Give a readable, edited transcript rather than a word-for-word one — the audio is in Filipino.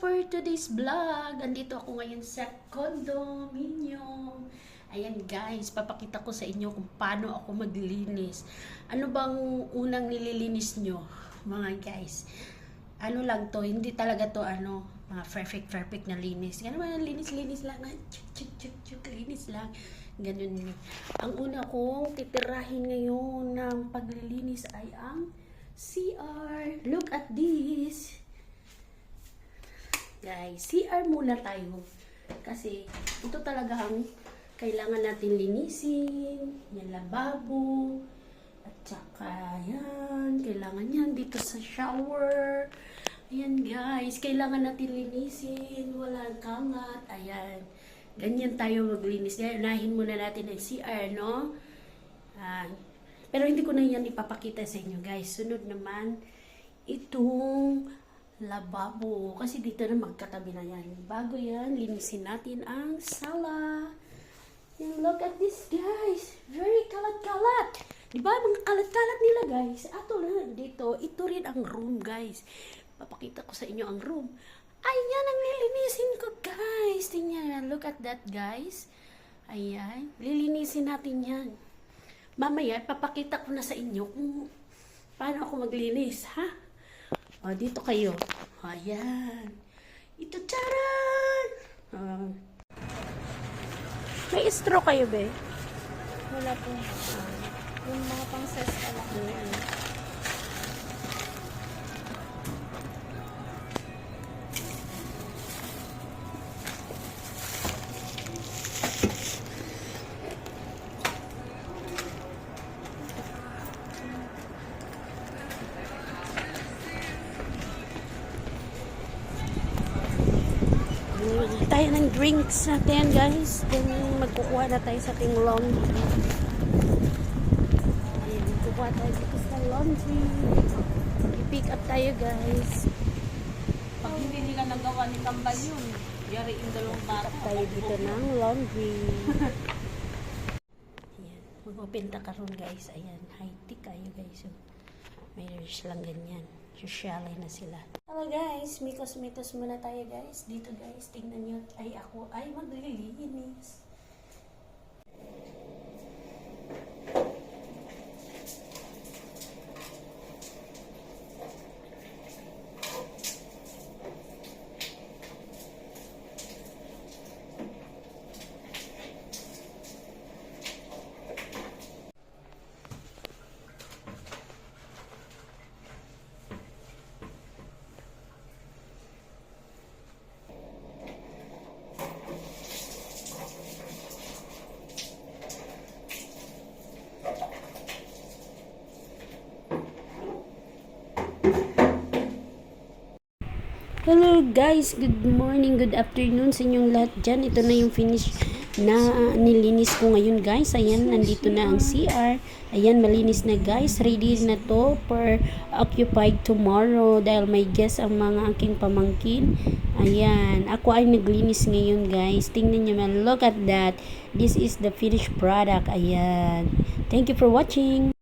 for today's vlog. Andito ako ngayon sa condominium. Ayan guys, papakita ko sa inyo kung paano ako maglilinis. Ano bang unang nililinis nyo, mga guys? Ano lang to, hindi talaga to mga perfect na linis. Ganun mga linis lang, chuk, linis lang. Ganun yun. Ang una kong titirahin ngayon ng paglilinis ay ang CR. Look at this. Guys, CR muna tayo. Kasi ito talaga ang kailangan natin linisin. Yan, lababo. At saka yan, kailangan yan dito sa shower. Ayan guys, kailangan natin linisin. Walang kalat. Ayan. Ganyan tayo maglinis. Unahin muna natin ang CR, no? Pero hindi ko na yan ipapakita sa inyo guys. Sunod naman, itong lababo. Kasi dito na magkatabi na yan. Bago yan, linisin natin ang sala. And look at this guys. Very kalat-kalat. Diba mga kalat-kalat nila guys? Ato na dito. Ito rin ang room guys. Papakita ko sa inyo ang room. Ayan ang lilinisin ko guys. Tingnan. Look at that guys. Ayan. Lilinisin natin yan. Mamaya, papakita ko na sa inyo kung paano ako maglinis, ha? O, dito kayo. Ayan. Ito, charan! May straw kayo, be? Wala po. Yung mga pang ses lang. Tayo ng drinks natin guys, then magkukuha na tayo sa ating laundry. Ayan, magkukuha tayo dito sa laundry. I-pick up tayo guys. Pag hindi nila nagawa ni Kambal yun, yari yung dalawang bata. Tayo dito ng laundry. Ayan, mag-open ta karon guys. Ayan, high-tech kayo guys. So, mayroon lang ganyan. Sosyalay na sila. Hello guys, mikos muna tayo guys. Dito guys, tingnan nyo. Ay ako ay maglilinis. Hello guys, good morning, good afternoon sa inyong lahat dyan. Ito na yung finish na nilinis ko ngayon guys. Ayan, nandito na ang CR. Ayan, malinis na guys. Ready na to for occupied tomorrow dahil may guest ang mga aking pamangkin. Ayan, ako ay naglinis ngayon guys. Tingnan nyo man, look at that. This is the finished product. Ayan. Thank you for watching.